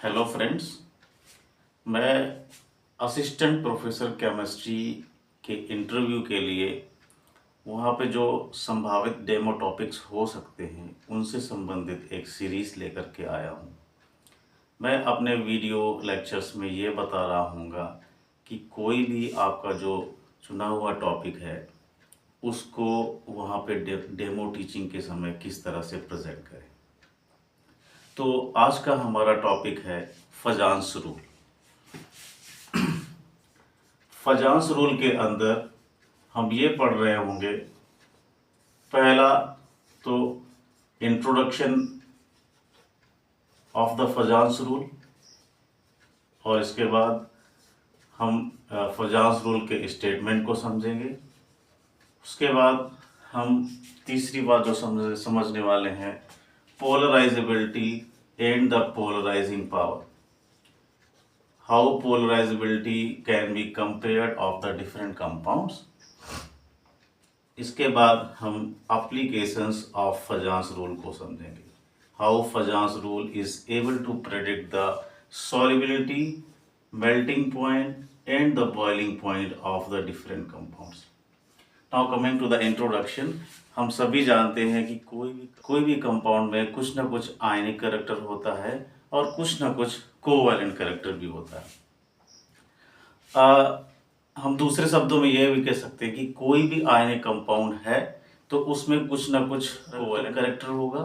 Hello friends. मैं assistant professor chemistry के interview के लिए वहाँ पे जो संभावित डेमो टॉपिक्स हो सकते हैं उनसे संबंधित एक सीरीज़ लेकर के आया हूँ। मैं अपने वीडियो लेक्चर्स में ये बता रहा हूँगा कि कोई भी आपका जो चुना हुआ टॉपिक है उसको वहाँ पे डेमो टीचिंग के समय किस तरह से प्रेजेंट करें। तो आज का हमारा टॉपिक है फजांस रूल। फजांस रूल के अंदर हम ये पढ़ रहे होंगे, पहला तो introduction of the Fajans rule, और इसके बाद हम फजांस रूल के स्टेटमेंट को समझेंगे। उसके बाद हम तीसरी बात जो समझने वाले हैं, polarizability and the polarizing power, how polarizability can be compared of the different compounds. इसके बाद हम एप्लीकेशंस ऑफ फजांस रूल को समझेंगे, how Fajans rule is able to predict the solubility, melting point and the boiling point of the different compounds. Now coming to the introduction, हम सभी जानते हैं कि कोई भी कंपाउंड में कुछ ना कुछ आयनिक कैरेक्टर होता है और कुछ ना कुछ कोवैलेंट कैरेक्टर भी होता है। हम दूसरे शब्दों में यह भी कह सकते हैं कि कोई भी आयनिक कंपाउंड है तो उसमें कुछ ना कुछ कोवैलेंट कैरेक्टर होगा,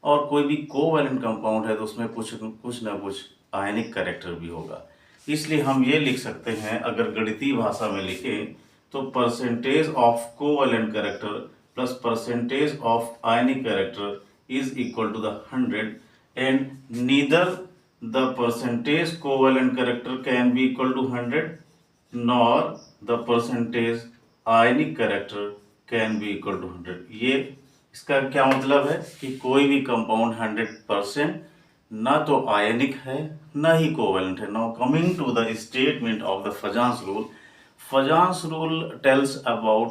और कोई भी कोवैलेंट कंपाउंड है तो उसमें कुछ ना कुछ आयनिक कैरेक्टर भी होगा। इसलिए हम ये लिख सकते हैं, अगर गणितीय भाषा में लिखें तो percentage of covalent character plus percentage of ionic character is equal to the 100, and neither the percentage covalent character can be equal to 100 nor the percentage ionic character can be equal to 100। ये इसका क्या मतलब है कि कोई भी compound 100% ना तो आयनिक है ना ही कोवैलेंट है। Now coming to the statement of the Fajans rule, Fajans rule tells about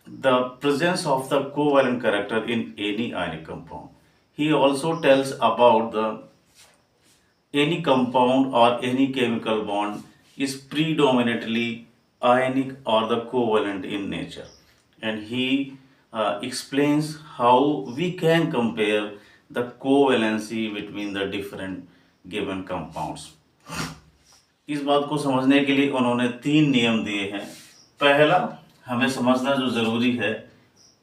the presence of the covalent character in any ionic compound. He also tells about the any compound or any chemical bond is predominantly ionic or the covalent in nature, and he explains how we can compare the covalency between the different given compounds. इस बात को समझने के लिए उन्होंने 3 नियम दिए हैं। पहला हमें समझना जो जरूरी है,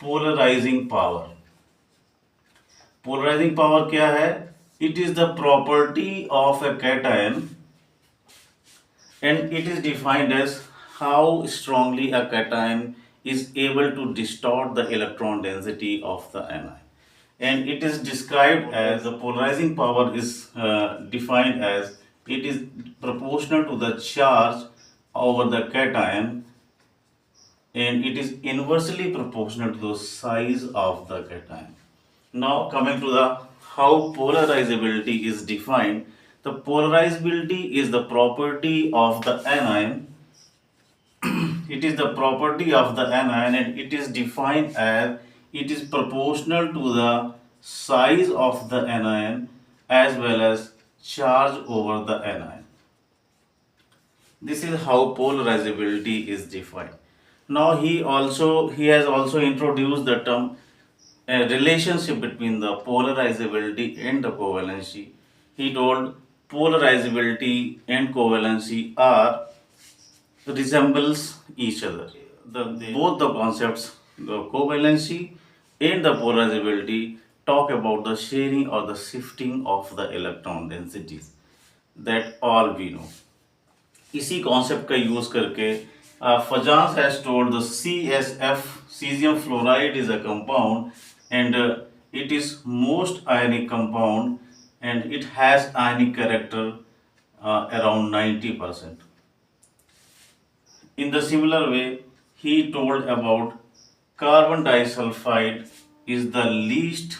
पोलराइजिंग पावर। पोलराइजिंग पावर क्या है? It is the property of a cation, and it is defined as how strongly a cation is able to distort the electron density of the anion. And it is described as the polarizing power is defined as it is proportional to the charge over the cation, and it is inversely proportional to the size of the cation. Now coming to the how polarizability is defined, the polarizability is the property of the anion. It is the property of the anion, and it is defined as it is proportional to the size of the anion as well as charge over the anion. This is how polarizability is defined. Now he has also introduced the term a relationship between the polarizability and the covalency. He told polarizability and covalency are resembles each other. Both the concepts, the covalency and the polarizability, talk about the sharing or the shifting of the electron densities that all we know. इसी concept का use करके Fajans has told the CSF, cesium fluoride is a compound, and it is most ionic compound, and it has ionic character around 90%. In the similar way, he told about carbon disulfide is the least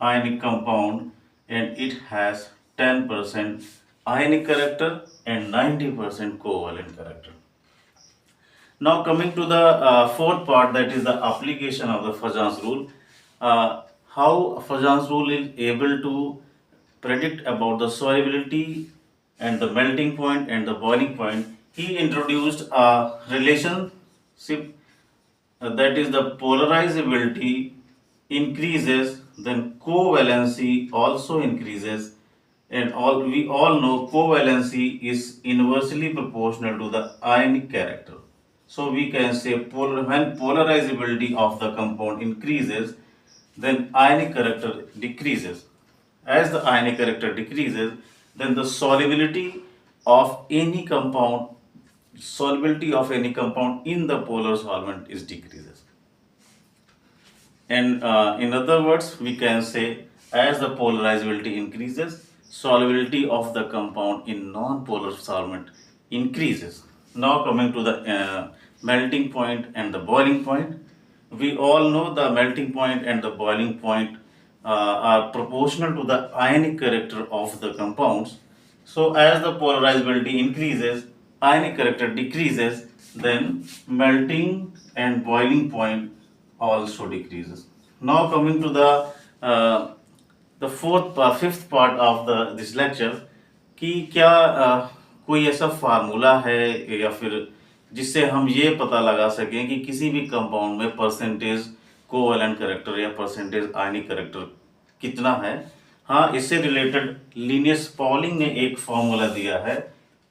ionic compound, and it has 10% ionic character and 90% covalent character. Now coming to the fourth part, that is the application of the Fajans rule. How Fajans rule is able to predict about the solubility and the melting point and the boiling point, he introduced a relationship, that is the polarizability increases, then covalency also increases, and we all know covalency is inversely proportional to the ionic character. So we can say when polarizability of the compound increases, then ionic character decreases. As the ionic character decreases, then the solubility of any compound in the polar solvent is decreases. And in other words, we can say as the polarizability increases, solubility of the compound in non-polar solvent increases. Now coming to the melting point and the boiling point. We all know the melting point and the boiling point are proportional to the ionic character of the compounds. So as the polarizability increases, ionic character decreases, then melting and boiling point also decreases. Now coming to the fifth part of this lecture, कि क्या कोई ऐसा formula है या फिर जिससे हम ये पता लगा सकें कि किसी भी कंपाउंड में परसेंटेज कोवैलेंट कैरेक्टर या परसेंटेज आयनिक कैरेक्टर कितना है। हाँ, इससे रिलेटेड लिनियस पॉलिंग ने एक फार्मूला दिया है।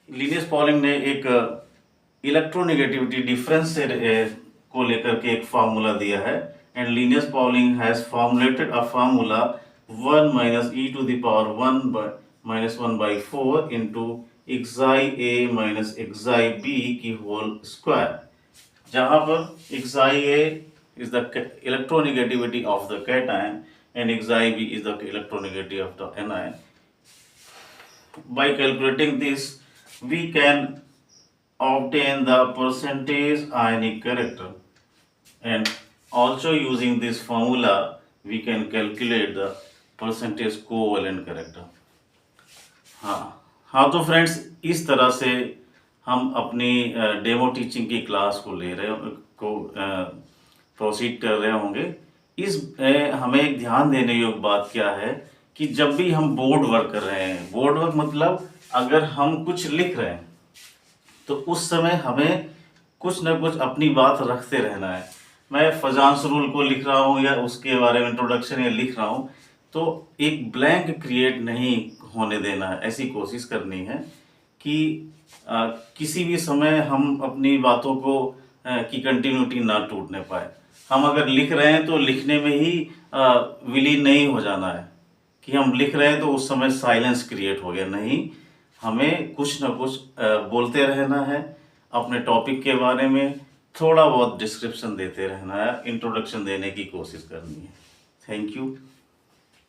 लिनियस पॉलिंग ने एक इलेक्ट्रोनेगेटिविटी डिफरेंस से को लेकर के एक फार्मूला दिया है, and Linus Pauling has formulated a formula 1 minus e to the power 1/4 into xi a minus xi b की होल स्क्वायर, जहाँ पर xi a is the electronegativity of the cation and xi b is the electronegativity of the anion. By calculating this, we can obtain the percentage ionic character, and also using this formula we can calculate the percentage covalent character. हाँ तो friends, इस तरह से हम अपनी demo teaching की class को proceed कर रहे होंगे। इस हमें एक ध्यान देने योग्य बात क्या है कि जब भी हम बोर्ड वर्क कर रहे हैं, बोर्ड वर्क मतलब अगर हम कुछ लिख रहे हैं तो उस समय हमें कुछ न कुछ अपनी बात रखते रहना है। मैं फजांस रूल को लिख रहा हूँ या उसके बारे में इंट्रोडक्शन या लिख रहा हूँ, तो एक ब्लैंक क्रिएट नहीं होने देना है। ऐसी कोशिश करनी है कि किसी भी समय हम अपनी बातों को की कंटिन्यूटी ना टूटने पाए। हम अगर लिख रहे हैं तो लिखने में ही विलीन नहीं हो जाना है कि हम लिख रहे हैं तो उस समय साइलेंस क्रिएट हो गया। नहीं, हमें कुछ ना कुछ बोलते रहना है, अपने टॉपिक के बारे में थोड़ा बहुत डिस्क्रिप्शन देते रहना है, इंट्रोडक्शन देने की कोशिश करनी है। Thank you.